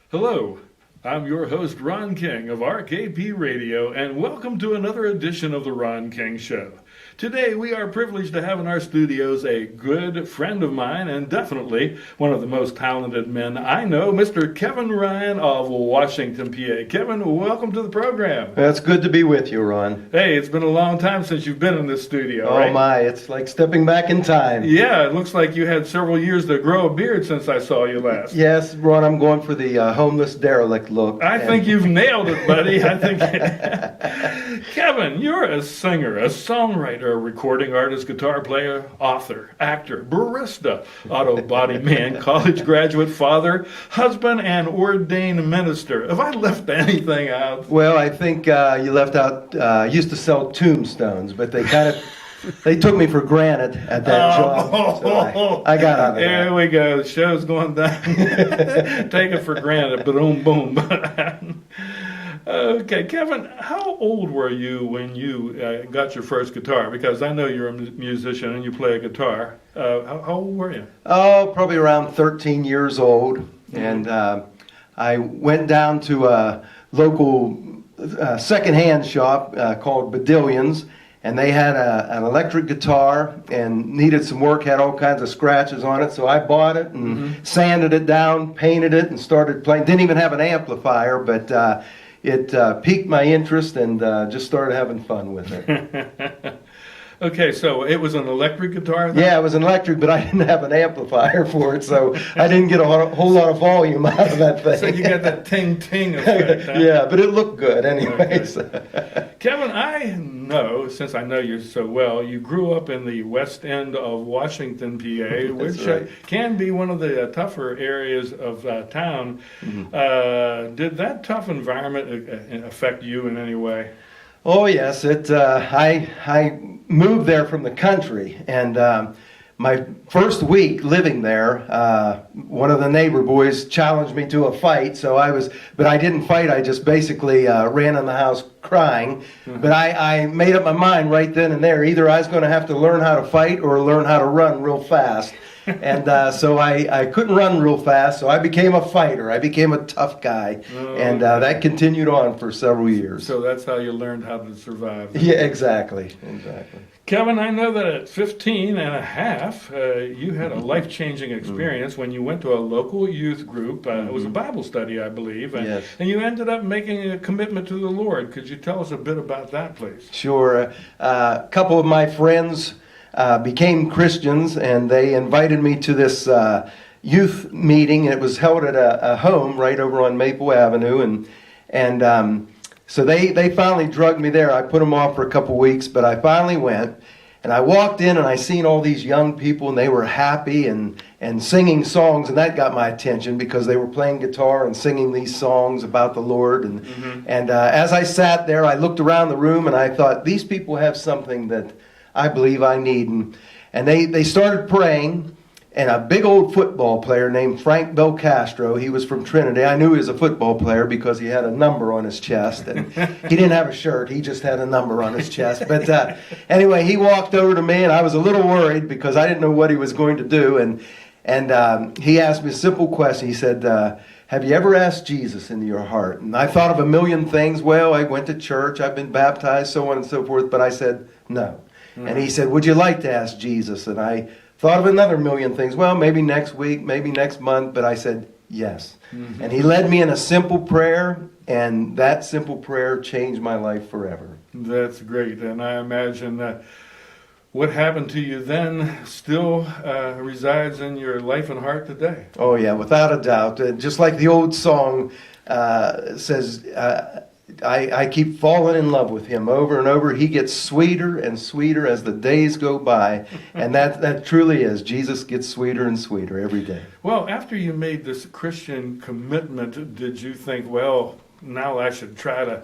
Hello, I'm your host Ron King of RKP Radio, and welcome to another edition of The Ron King Show. Today we are privileged to have in our studios a good friend of mine and definitely one of the most talented men I know, Mr. Kevin Ryan of Washington, PA. Kevin, welcome to the program. It's good to be with you, Ron. Hey, it's been a long time since you've been in this studio, Oh right? my, it's like stepping back in time. Yeah, it looks like you had several years to grow a beard since I saw you last. Yes, Ron, I'm going for the homeless derelict look. I think you've nailed it, buddy. I think, Kevin, you're a singer, a songwriter, a recording artist, guitar player, author, actor, barista, auto body man, college graduate, father, husband, and ordained minister. Have I left anything out? Well, I think you left out, I used to sell tombstones, but they took me for granted at that job. So I got out of There that. we go. The show's going down. Take it for granted. Boom, boom. Okay, Kevin, how old were you when you got your first guitar? Because I know you're a musician and you play a guitar. How old were you? Oh, probably around 13 years old. And I went down to a local secondhand shop called Bauduin's. And they had an electric guitar and needed some work, had all kinds of scratches on it. So I bought it and sanded it down, painted it, and started playing. Didn't even have an amplifier, but it piqued my interest and just started having fun with it. Okay, so it was an electric guitar then? Yeah, it was an electric, but I didn't have an amplifier for it, so I didn't get a whole lot of volume out of that thing. So you got that ting-ting effect, huh? Yeah, but it looked good anyways. Okay. Kevin, I know, since I know you so well, you grew up in the west end of Washington, PA, which right. Can be one of the tougher areas of town. Did that tough environment affect you in any way? Oh yes, I moved there from the country, and my first week living there, one of the neighbor boys challenged me to a fight. But I didn't fight. I just basically ran in the house crying. But I made up my mind right then and there. Either I was going to have to learn how to fight or learn how to run real fast. And so I couldn't run real fast, so I became a fighter. I became a tough guy, and that continued on for several years. So that's how you learned how to survive. Yeah, exactly. Kevin, I know that at 15 and a half, you had a life-changing experience when you went to a local youth group. It was a Bible study, I believe, Yes. and you ended up making a commitment to the Lord. Could you tell us a bit about that, please? Sure. A couple of my friends became Christians, and they invited me to this youth meeting. It was held at a home right over on Maple Avenue, and so they finally drugged me there. I put them off for a couple weeks, but I finally went, and I walked in, and I seen all these young people, and they were happy and singing songs, and that got my attention because they were playing guitar and singing these songs about the Lord. And as I sat there, I looked around the room, and I thought, these people have something that I believe I need. And they started praying, and a big old football player named Frank Belcastro, he was from Trinity. I knew he was a football player because he had a number on his chest. And he didn't have a shirt, he just had a number on his chest. But anyway, he walked over to me, and I was a little worried because I didn't know what he was going to do. And he asked me a simple question. He said, have you ever asked Jesus into your heart? And I thought of a million things. Well, I went to church, I've been baptized, so on and so forth. But I said, no. And he said, would you like to ask Jesus? And I thought of another million things. Well, maybe next week, maybe next month. But I said, yes. And he led me in a simple prayer, and that simple prayer changed my life forever. That's great. And I imagine that what happened to you then still resides in your life and heart today. Oh, yeah, without a doubt. Just like the old song says, I keep falling in love with him over and over. He gets sweeter and sweeter as the days go by. And that truly is. Jesus gets sweeter and sweeter every day. Well, after you made this Christian commitment, did you think, well, now I should try to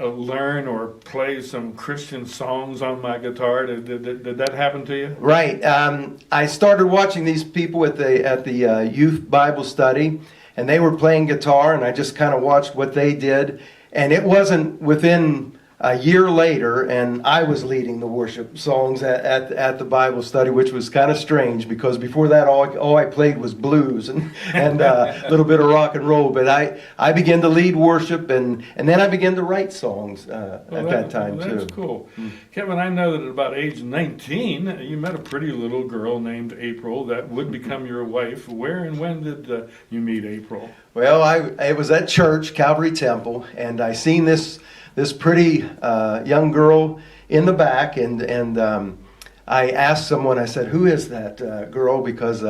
learn or play some Christian songs on my guitar? Did that happen to you? Right. I started watching these people at the youth Bible study, and they were playing guitar, and I just kind of watched what they did. And it wasn't within a year later, and I was leading the worship songs at the Bible study, which was kind of strange because before that, all I played was blues and a little bit of rock and roll. But I began to lead worship, and then I began to write songs at that time too. That's cool. Kevin, I know that at about age 19, you met a pretty little girl named April that would become your wife. Where and when did you meet April? Well, I was at church, Calvary Temple, and I seen this pretty young girl in the back, and I asked someone, I said, who is that girl? Because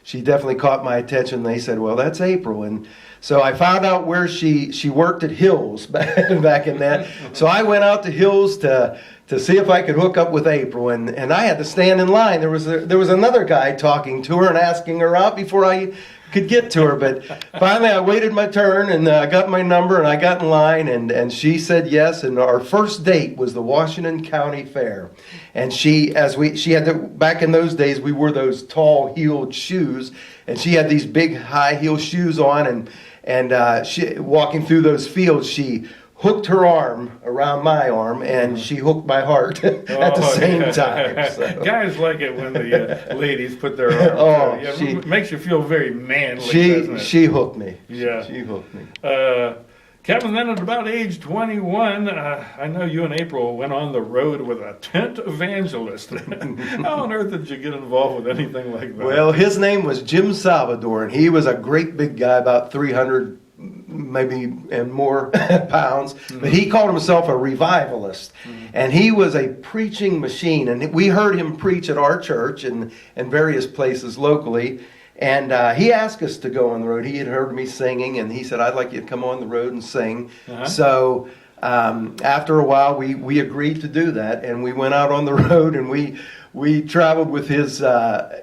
she definitely caught my attention. They said, well, that's April. And so I found out where she worked at Hills back in that. So I went out to Hills to see if I could hook up with April, and I had to stand in line. There was another guy talking to her and asking her out before I could get to her, but finally I waited my turn and I got my number and I got in line, and she said yes. And our first date was the Washington County Fair, and she had back in those days we wore those tall heeled shoes, and she had these big high heel shoes on, and she walking through those fields, she hooked her arm around my arm, and she hooked my heart at the same time. So. Guys like it when the ladies put their arm. It makes you feel very manly. Doesn't it? She hooked me. Yeah, she hooked me. Kevin, then at about age 21, I know you and April went on the road with a tent evangelist. How on earth did you get involved with anything like that? Well, his name was Jim Salvador, and he was a great big guy, about 300 maybe and more pounds, but he called himself a revivalist, and he was a preaching machine, and we heard him preach at our church and various places locally, and he asked us to go on the road. He had heard me singing, and he said, I'd like you to come on the road and sing. So after a while we agreed to do that, and we went out on the road, and we traveled with his,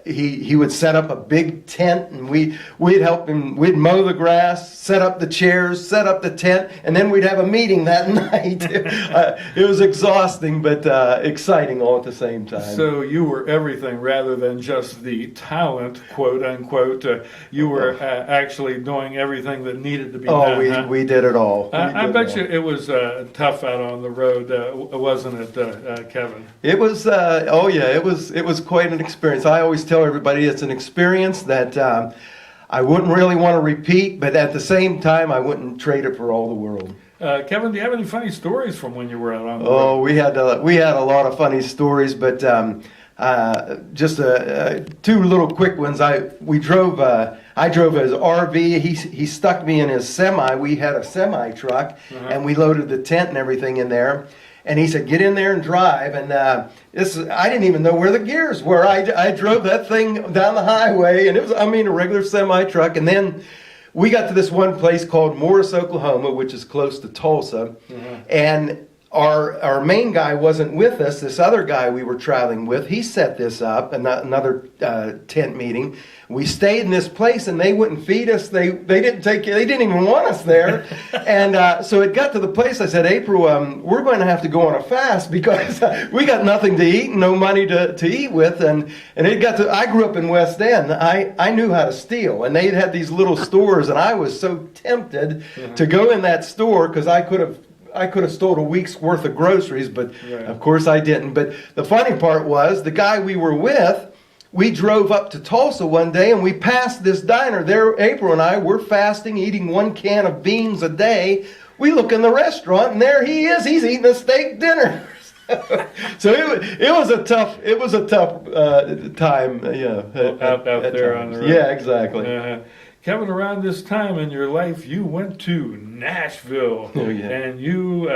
he would set up a big tent, and we'd help him, we'd mow the grass, set up the chairs, set up the tent, and then we'd have a meeting that night. It was exhausting, but exciting all at the same time. So you were everything rather than just the talent, quote unquote. You were actually doing everything that needed to be done. We did it all. I bet you it was tough out on the road, wasn't it, Kevin? It was, it was quite an experience. I always tell everybody it's an experience that I wouldn't really want to repeat, but at the same time, I wouldn't trade it for all the world. Kevin, do you have any funny stories from when you were out on the road? We had a lot of funny stories, but just two little quick ones. I drove his RV. He stuck me in his semi. We had a semi truck, and we loaded the tent and everything in there. And he said, get in there and drive. And I didn't even know where the gears were. I drove that thing down the highway, and it was, a regular semi-truck. And then we got to this one place called Morris, Oklahoma, which is close to Tulsa. And our main guy wasn't with us. This other guy we were traveling with, he set this up, another tent meeting. We stayed in this place, and they wouldn't feed us. They didn't even want us there. And so it got to the place. I said, April, we're going to have to go on a fast because we got nothing to eat and no money to eat with. And it got to. I grew up in West End. I knew how to steal, and they had these little stores, and I was so tempted to go in that store because I could have stole a week's worth of groceries, but of course I didn't. But the funny part was the guy we were with, we drove up to Tulsa one day, and we passed this diner. There, April and I were fasting, eating 1 can of beans a day. We look in the restaurant, and there he is. He's eating a steak dinner. So it was a tough time. Out there on the road. Yeah, exactly. Kevin, around this time in your life, you went to Nashville, and you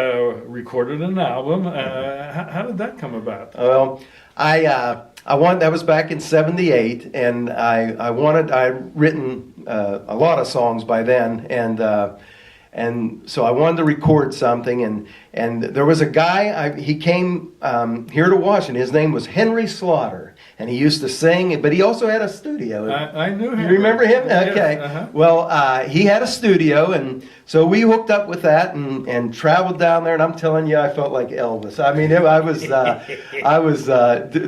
recorded an album. How did that come about? Well, that was back in '78, and I'd written a lot of songs by then, and so I wanted to record something, and there was a guy. He came here to Washington. His name was Henry Slaughter. And he used to sing, but he also had a studio. I knew him. You remember him? Yes. Okay. Well, he had a studio, and so we hooked up with that and traveled down there. And I'm telling you, I felt like Elvis. I was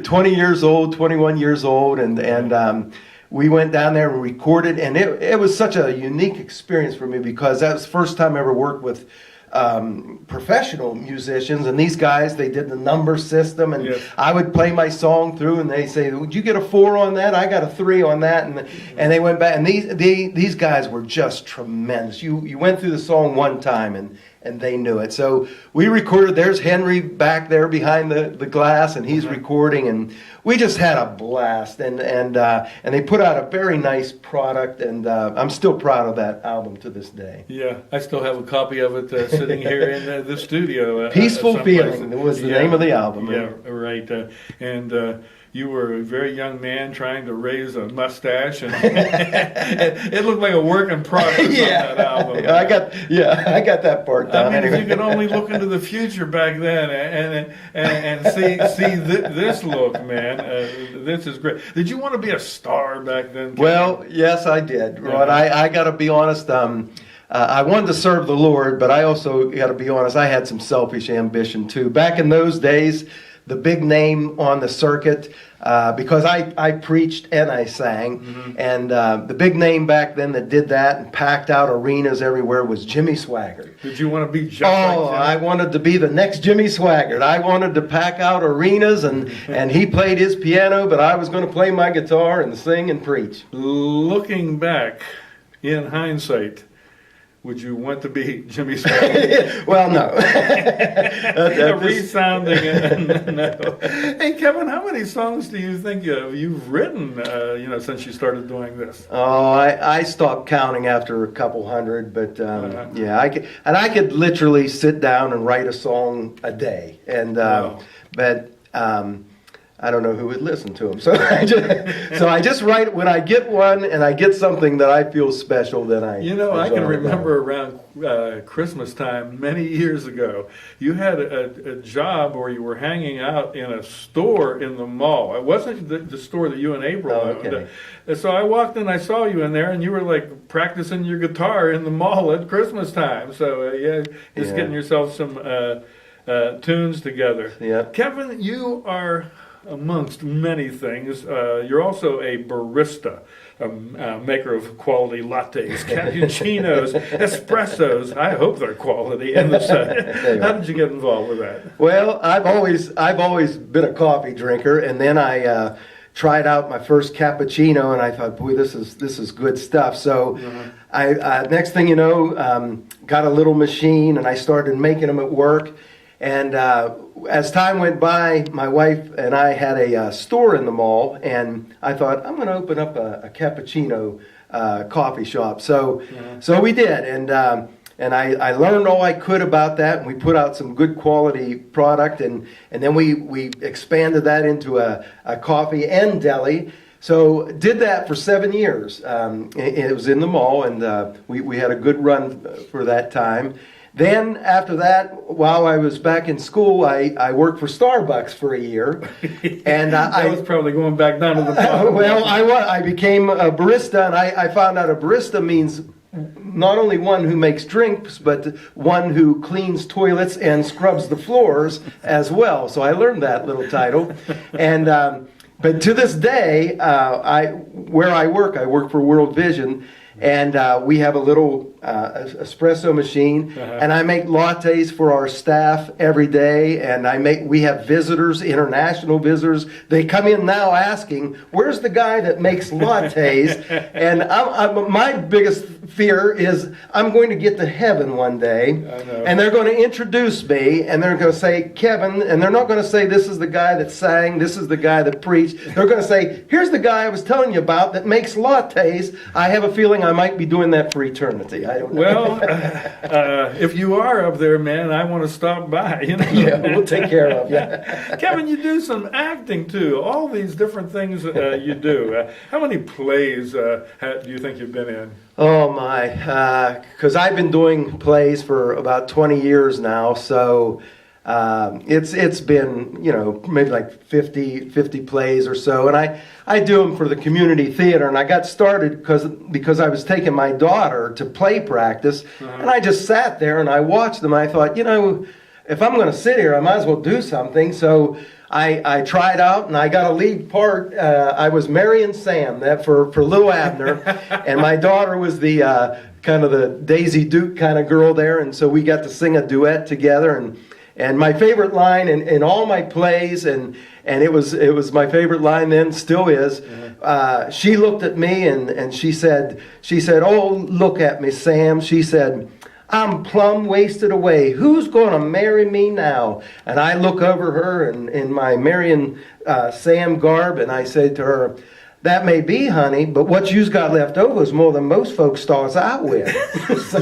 20 years old, 21 years old, and we went down there and recorded. And it was such a unique experience for me because that was the first time I ever worked with professional musicians, and these guys, they did the number system, and Yes. I would play my song through, and they say, "Would you get a 4 on that?" I got a 3 on that, and they went back, and these guys were just tremendous. You went through the song one time, and they knew it. So we recorded. There's Henry back there behind the glass, and he's recording, and we just had a blast. And they put out a very nice product, and I'm still proud of that album to this day. Yeah, I still have a copy of it sitting here in the studio. Peaceful someplace. Feeling was the name of the album. Yeah, right. And you were a very young man trying to raise a mustache, and it looked like a work in progress on that album. I got that part down. I mean, anyway. if you could only look into the future back then and see this look, man, this is great. Did you want to be a star back then? Well, yes, I did, Rod. I got to be honest. I wanted to serve the Lord, but I also got to be honest. I had some selfish ambition too. Back in those days, the big name on the circuit, because I preached and I sang, and the big name back then that did that and packed out arenas everywhere was Jimmy Swaggart. Did you want to be just like him? I wanted to be the next Jimmy Swaggart. I wanted to pack out arenas, and he played his piano, but I was going to play my guitar and sing and preach. Looking back, in hindsight, would you want to be Jimmy Swaggart? Well, no. Resounding, no. Hey, Kevin, how many songs do you think you've written, since you started doing this? Oh, I stopped counting after a couple hundred, but yeah, I could literally sit down and write a song a day, and but I don't know who would listen to them. So I just write when I get one and I get something that I feel special. Then I can remember around Christmas time many years ago, you had a job where you were hanging out in a store in the mall. It wasn't the store that you and April owned. Okay. So I walked in, I saw you in there, and you were like practicing your guitar in the mall at Christmas time. So getting yourself some tunes together. Yeah. Kevin, you are, amongst many things, you're also a barista, maker of quality lattes, cappuccinos, espressos. I hope they're quality. How did you get involved with that? Well, I've always been a coffee drinker, and then I tried out my first cappuccino, and I thought, boy, this is good stuff. So I next thing you know, got a little machine, and I started making them at work. And as time went by, my wife and I had a store in the mall, and I thought, I'm going to open up a cappuccino coffee shop. So we did, and I learned all I could about that, and we put out some good quality product, and then we expanded that into a coffee and deli. So did that for 7 years. It was in the mall, and we had a good run for that time. Then after that, while I was back in school, I worked for Starbucks for a year, and I was probably going back down to the bottom. Well, I became a barista, and I found out a barista means not only one who makes drinks, but one who cleans toilets and scrubs the floors as well. So I learned that little title, and but to this day, where I work for World Vision. And we have a little espresso machine, and I make lattes for our staff every day. And we have visitors, international visitors. They come in now asking, "Where's the guy that makes lattes?" And my biggest fear is I'm going to get to heaven one day, and they're going to introduce me, and they're going to say, "Kevin," and they're not going to say, "This is the guy that sang, this is the guy that preached." They're going to say, "Here's the guy I was telling you about that makes lattes." I have a feeling I might be doing that for eternity. I don't know. Well, if you are up there, man, I want to stop by. Yeah, we'll take care of you. Kevin, you do some acting too. All these different things you do. How many plays do you think you've been in? Oh my, because I've been doing plays for about 20 years now, so it's been, maybe like 50 plays or so, and I do them for the community theater, and I got started because I was taking my daughter to play practice, and I just sat there and I watched them. I thought, if I'm going to sit here, I might as well do something. So I tried out, and I got a lead part. I was Mary and Sam, that for Little Abner, and my daughter was the kind of the Daisy Duke kind of girl there, and so we got to sing a duet together. And my favorite line in all my plays, and it was my favorite line then, still is. She looked at me and she said, "Oh, look at me, Sam." She said, "I'm plumb wasted away. Who's going to marry me now?" And I look over her in my Marion Sam garb, and I say to her, "That may be, honey, but what you's got left over is more than most folks starts out with." So,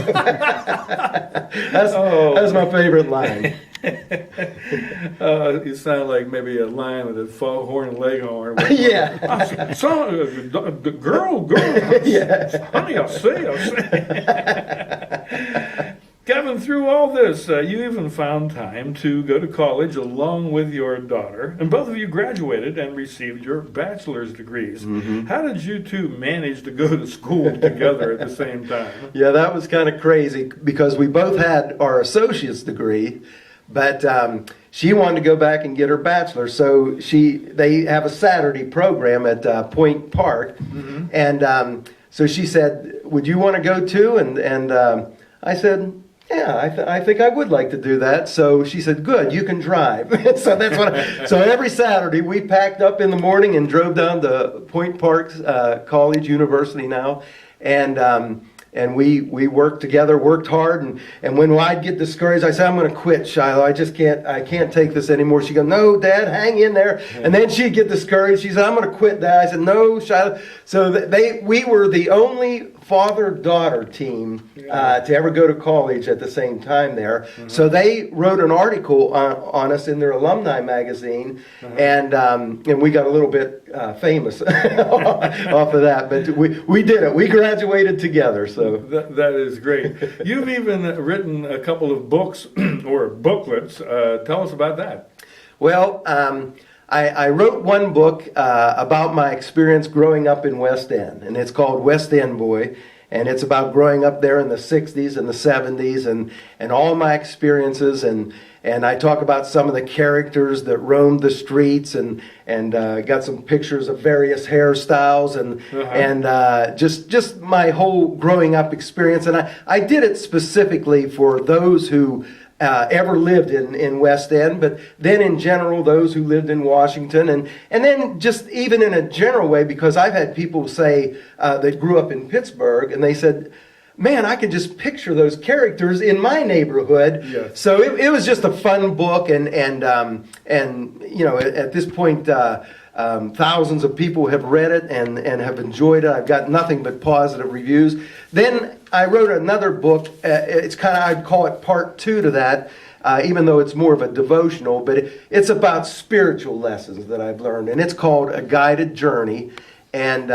that's my favorite line. You sound like maybe a lion with a foghorn and leghorn. Yeah. The girl. Yeah. Honey, I'll see. Kevin, through all this, you even found time to go to college along with your daughter, and both of you graduated and received your bachelor's degrees. Mm-hmm. How did you two manage to go to school together at the same time? Yeah, that was kind of crazy because we both had our associate's degree, but she wanted to go back and get her bachelor's. So they have a Saturday program at Point Park, mm-hmm. and so she said, "Would you want to go too?" And I said, "Yeah, I think I would like to do that." So she said, "Good, you can drive." So that's what. So every Saturday we packed up in the morning and drove down to Point Park College, University now, and we worked together, worked hard, and when I'd get discouraged, I said, "I'm going to quit, Shiloh. I can't take this anymore." She'd go, "No, Dad, hang in there." And then she'd get discouraged. She said, "I'm going to quit, Dad." I said, "No, Shiloh." So we were the only father-daughter team to ever go to college at the same time there. Mm-hmm. So they wrote an article on us in their alumni magazine, mm-hmm. and we got a little bit famous off of that. But we did it. We graduated together. So that is great. You've even written a couple of books or booklets. Tell us about that. Well, I wrote one book about my experience growing up in West End, and it's called West End Boy, and it's about growing up there in the 60s and the 70s and all my experiences, and I talk about some of the characters that roamed the streets and got some pictures of various hairstyles and just my whole growing up experience, and I did it specifically for those who ever lived in West End, but then in general, those who lived in Washington, and then just even in a general way, because I've had people say that grew up in Pittsburgh, and they said, "Man, I could just picture those characters in my neighborhood." Yes. So it was just a fun book, and you know, at this point, thousands of people have read it and have enjoyed it. I've got nothing but positive reviews. Then I wrote another book. It's kind of, I'd call it part 2 to that, even though it's more of a devotional, but it's about spiritual lessons that I've learned, and it's called A Guided Journey, and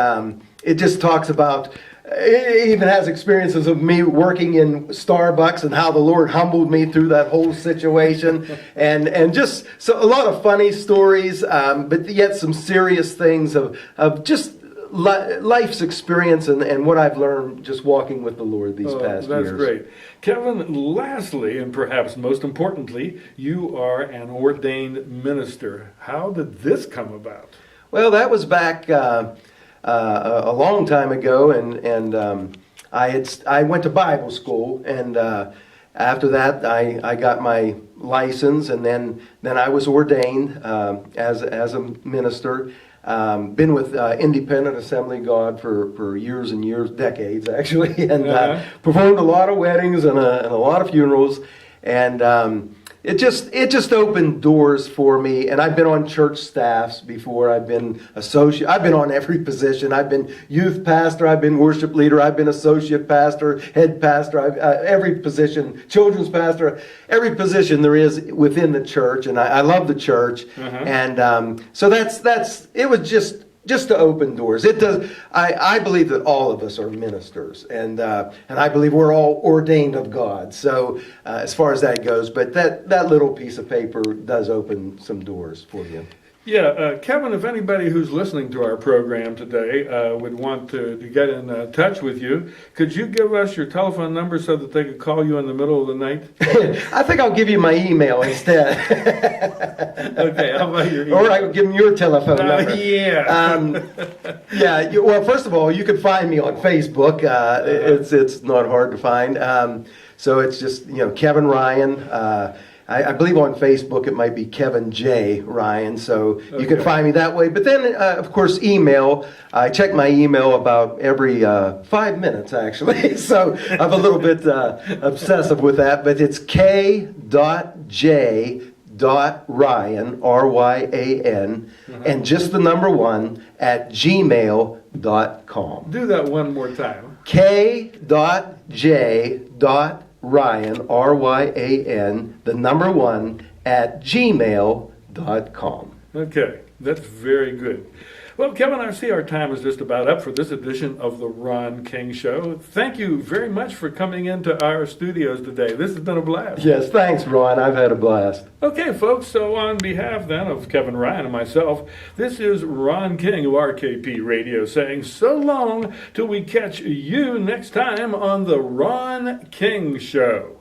it just talks about, it even has experiences of me working in Starbucks and how the Lord humbled me through that whole situation, and just so a lot of funny stories, but yet some serious things of just life's experience and what I've learned just walking with the Lord these past years. That's great. Kevin, lastly, and perhaps most importantly, you are an ordained minister. How did this come about? Well, that was back a long time ago, and I went to Bible school, and after that I got my license, and then I was ordained as a minister. Been with Independent Assembly of God for years and years, decades actually, and performed a lot of weddings and a lot of funerals, and it just opened doors for me. And I've been on church staffs before. I've been associate. I've been on every position. I've been youth pastor. I've been worship leader. I've been associate pastor, head pastor. Every position, children's pastor, every position there is within the church. And I love the church. And so that's it was just to open doors. It does. I believe that all of us are ministers, and I believe we're all ordained of God. So as far as that goes, but that little piece of paper does open some doors for you. Kevin, if anybody who's listening to our program today would want to get in touch with you, could you give us your telephone number so that they could call you in the middle of the night? I think I'll give you my email instead. Okay, how about your email? Or I will give them your telephone number. Well, first of all, you can find me on Facebook. It's not hard to find. So it's just, Kevin Ryan. I believe on Facebook it might be Kevin J. Ryan, so you can find me that way. But then, of course, email. I check my email about every 5 minutes, actually. So I'm a little bit obsessive with that. But it's k.j.ryan, R-Y-A-N, and just the number 1 at gmail.com. Do that one more time. k.j.ryan, R-Y-A-N, the number 1 at gmail.com. Okay, that's very good. Well, Kevin, I see our time is just about up for this edition of the Ron King Show. Thank you very much for coming into our studios today. This has been a blast. Yes, thanks, Ron. I've had a blast. Okay, folks, so on behalf then of Kevin Ryan and myself, this is Ron King of RKP Radio saying so long till we catch you next time on the Ron King Show.